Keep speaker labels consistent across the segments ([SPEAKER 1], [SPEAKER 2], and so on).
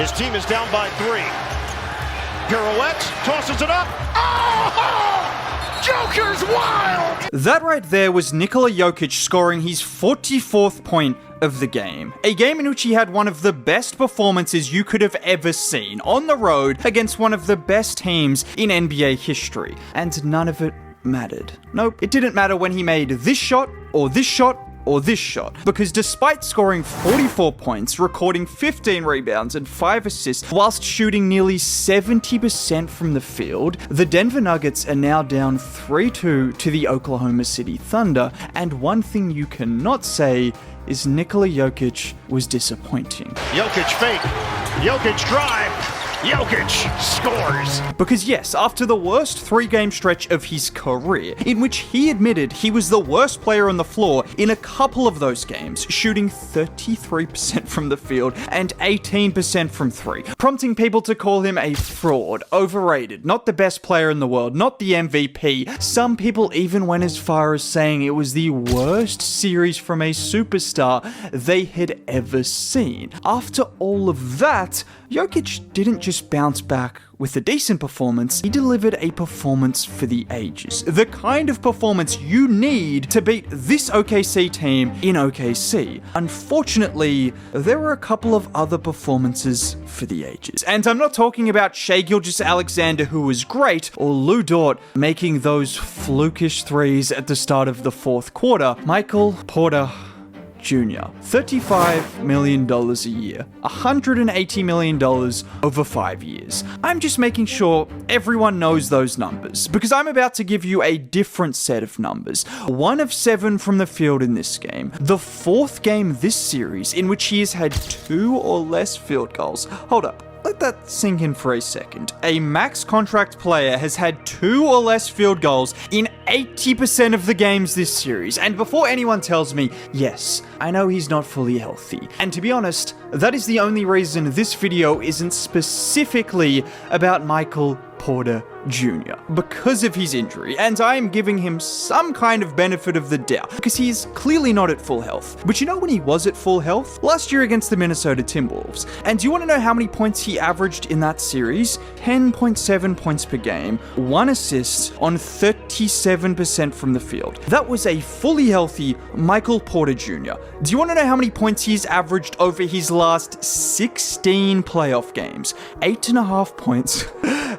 [SPEAKER 1] His team is down by 3. Pirouettes, tosses it up. Oh! Joker's wild!
[SPEAKER 2] That right there was Nikola Jokic scoring his 44th point of the game. A game in which he had one of the best performances you could have ever seen on the road against one of the best teams in NBA history. And none of it mattered. Nope, it didn't matter when he made this shot, or this shot, or this shot, because despite scoring 44 points, recording 15 rebounds and 5 assists, whilst shooting nearly 70% from the field, the Denver Nuggets are now down 3-2 to the Oklahoma City Thunder, and one thing you cannot say is Nikola Jokic was disappointing.
[SPEAKER 1] Jokic fake, Jokic drive, Jokic scores.
[SPEAKER 2] Because yes, after the worst 3-game stretch of his career, in which he admitted he was the worst player on the floor in a couple of those games, shooting 33% from the field and 18% from 3, prompting people to call him a fraud, overrated, not the best player in the world, not the MVP. Some people even went as far as saying it was the worst series from a superstar they had ever seen. After all of that, Jokic didn't just bounce back with a decent performance, he delivered a performance for the ages. The kind of performance you need to beat this OKC team in OKC. Unfortunately, there were a couple of other performances for the ages. And I'm not talking about Shai Gilgeous-Alexander, who was great, or Lou Dort making those flukish threes at the start of the fourth quarter. Michael Porter Jr. $35 million a year, $180 million over 5 years. I'm just making sure everyone knows those numbers, because I'm about to give you a different set of numbers. 1 of 7 from the field in this game, the 4th game this series in which he has had 2 or less field goals. Hold up. Let that sink in for a second. A max contract player has had 2 or less field goals in 80% of the games this series. And before anyone tells me, yes, I know he's not fully healthy. And to be honest, that is the only reason this video isn't specifically about Michael Porter Jr. because of his injury, and I am giving him some kind of benefit of the doubt because he is clearly not at full health. But you know when he was at full health? Last year against the Minnesota Timberwolves. And do you want to know how many points he averaged in that series? 10.7 points per game, 1 assist on 37% from the field. That was a fully healthy Michael Porter Jr. Do you want to know how many points he's averaged over his last 16 playoff games? 8.5 points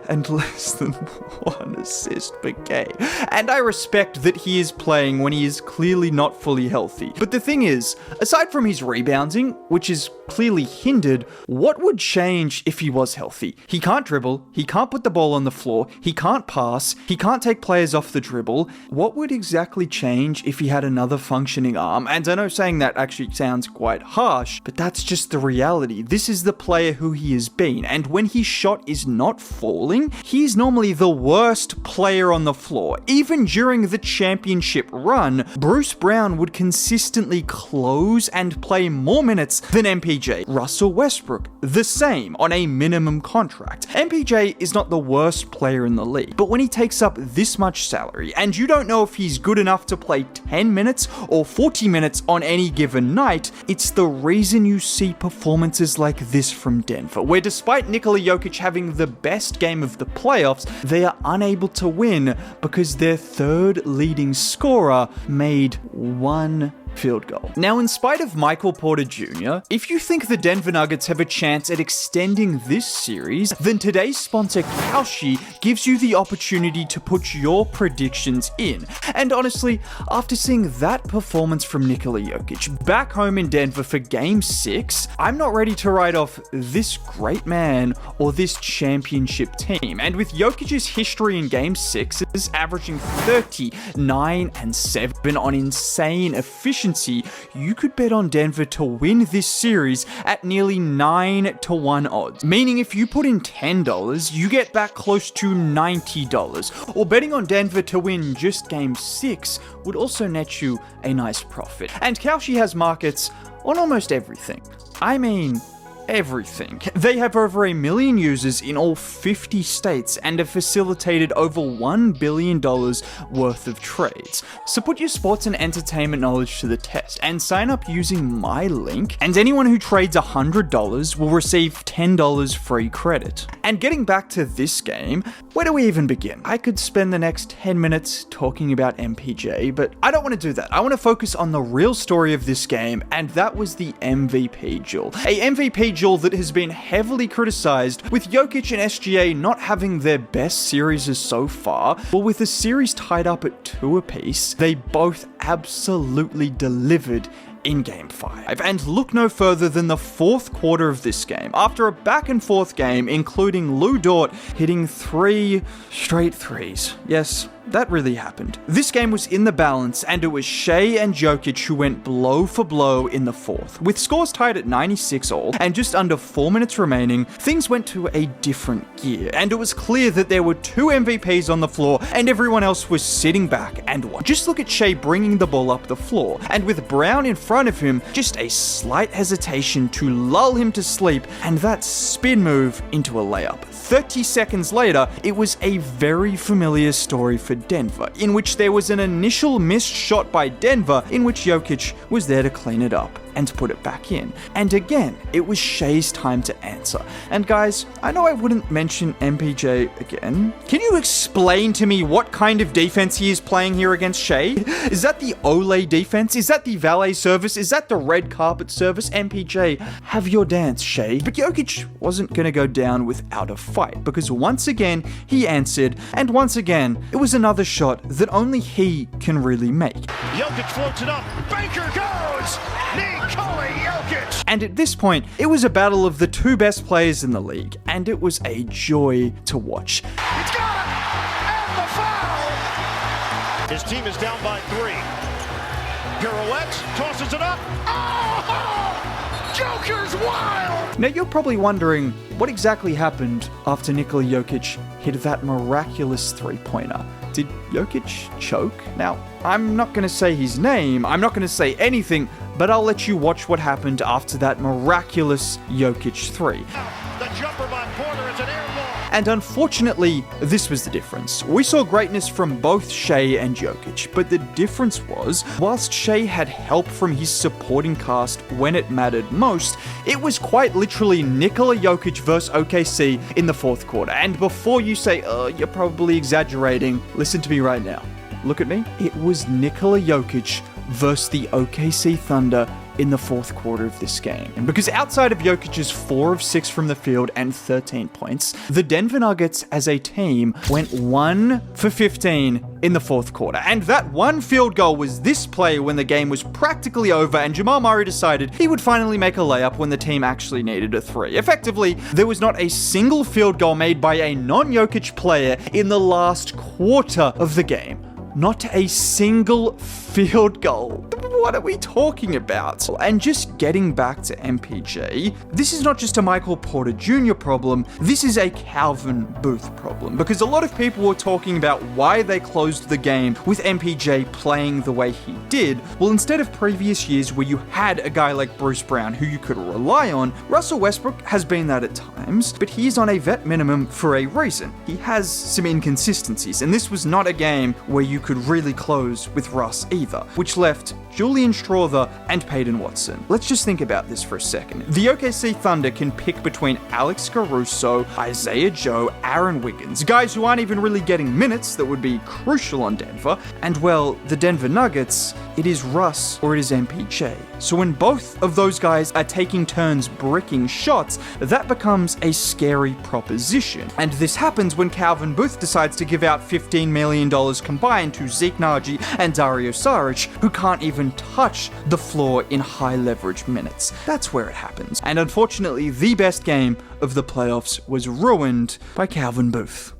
[SPEAKER 2] and less than 1 assist per game. And I respect that he is playing when he is clearly not fully healthy. But the thing is, aside from his rebounding, which is clearly hindered, what would change if he was healthy? He can't dribble, he can't put the ball on the floor, he can't pass, he can't take players off the dribble. What would exactly change if he had another functioning arm? And I know saying that actually sounds quite harsh, but that's just the reality. This is the player who he has been, and when his shot is not falling, he's normally the worst player on the floor. Even during the championship run, Bruce Brown would consistently close and play more minutes than MPJ. Russell Westbrook, the same, on a minimum contract. MPJ is not the worst player in the league, but when he takes up this much salary, and you don't know if he's good enough to play 10 minutes or 40 minutes on any given night, it's the reason you see performances like this from Denver, where despite Nikola Jokic having the best game of the playoffs, they are unable to win because their third leading scorer made 1 field goal. Now, in spite of Michael Porter Jr., if you think the Denver Nuggets have a chance at extending this series, then today's sponsor Kalshi gives you the opportunity to put your predictions in. And honestly, after seeing that performance from Nikola Jokic back home in Denver for Game 6, I'm not ready to write off this great man or this championship team. And with Jokic's history in Game 6, averaging 39 and 7 on insane efficiency, you could bet on Denver to win this series at nearly 9-1 odds. Meaning if you put in $10, you get back close to $90. Or betting on Denver to win just Game 6 would also net you a nice profit. And Kalshi has markets on almost everything. I mean, everything. They have over 1 million users in all 50 states and have facilitated over $1 billion worth of trades. So put your sports and entertainment knowledge to the test and sign up using my link, and anyone who trades $100 will receive $10 free credit. And getting back to this game, where do we even begin? I could spend the next 10 minutes talking about MPJ, but I don't want to do that. I want to focus on the real story of this game, and that was the MVP duel. A MVP duel that has been heavily criticized, with Jokic and SGA not having their best series so far. Well, with the series tied up at 2 apiece, they both absolutely delivered in Game 5. And look no further than the 4th quarter of this game. After a back and forth game, including Lou Dort hitting 3 straight threes. Yes, that really happened. This game was in the balance, and it was Shai and Jokic who went blow for blow in the 4th. With scores tied at 96 all, and just under 4 minutes remaining, things went to a different gear, and it was clear that there were 2 MVPs on the floor, and everyone else was sitting back and watching. Just look at Shai bringing the ball up the floor, and with Brown in front of him, just a slight hesitation to lull him to sleep, and that spin move into a layup. 30 seconds later, it was a very familiar story for Denver, in which there was an initial missed shot by Denver, in which Jokic was there to clean it up and put it back in. And again, it was Shai's time to answer. And guys, I know I wouldn't mention MPJ again. Can you explain to me what kind of defense he is playing here against Shai? Is that the Olay defense? Is that the valet service? Is that the red carpet service? MPJ, have your dance, Shai. But Jokic wasn't gonna go down without a fight, because once again, he answered, and once again, it was another shot that only he can really make.
[SPEAKER 1] Jokic floats it up. Baker goes! Nikola Jokic!
[SPEAKER 2] And at this point, it was a battle of the 2 best players in the league, and it was a joy to watch.
[SPEAKER 1] He's got it! And the foul! His team is down by 3. Pirouettes, tosses it up. Oh! Joker's wild!
[SPEAKER 2] Now you're probably wondering what exactly happened after Nikola Jokic hit that miraculous 3-pointer. Did Jokic choke? Now, I'm not going to say his name, I'm not going to say anything, but I'll let you watch what happened after that miraculous Jokic 3.
[SPEAKER 1] The jumper by Porter is an air ball.
[SPEAKER 2] And unfortunately, this was the difference. We saw greatness from both Shai and Jokic, but the difference was, whilst Shai had help from his supporting cast when it mattered most, it was quite literally Nikola Jokic versus OKC in the 4th quarter. And before you say, you're probably exaggerating, listen to me right now. Look at me. It was Nikola Jokic versus the OKC Thunder in the 4th quarter of this game. And because outside of Jokic's 4 of 6 from the field and 13 points, the Denver Nuggets as a team went 1 for 15 in the 4th quarter. And that one field goal was this play when the game was practically over and Jamal Murray decided he would finally make a layup when the team actually needed a 3. Effectively, there was not a single field goal made by a non-Jokic player in the last quarter of the game. Not a single field goal. What are we talking about? And just getting back to MPJ, this is not just a Michael Porter Jr. problem, this is a Calvin Booth problem. Because a lot of people were talking about why they closed the game with MPJ playing the way he did. Well, instead of previous years where you had a guy like Bruce Brown who you could rely on, Russell Westbrook has been that at times, but he is on a vet minimum for a reason. He has some inconsistencies, and this was not a game where you could really close with Russ either, which left Julian Strawther and Peyton Watson. Let's just think about this for a second. The OKC Thunder can pick between Alex Caruso, Isaiah Joe, Aaron Wiggins, guys who aren't even really getting minutes that would be crucial on Denver, and well, the Denver Nuggets, it is Russ or it is MPJ. So when both of those guys are taking turns bricking shots, that becomes a scary proposition. And this happens when Calvin Booth decides to give out $15 million combined to Zeke Naji and Dario Saric, who can't even touch the floor in high leverage minutes. That's where it happens. And unfortunately, the best game of the playoffs was ruined by Calvin Booth.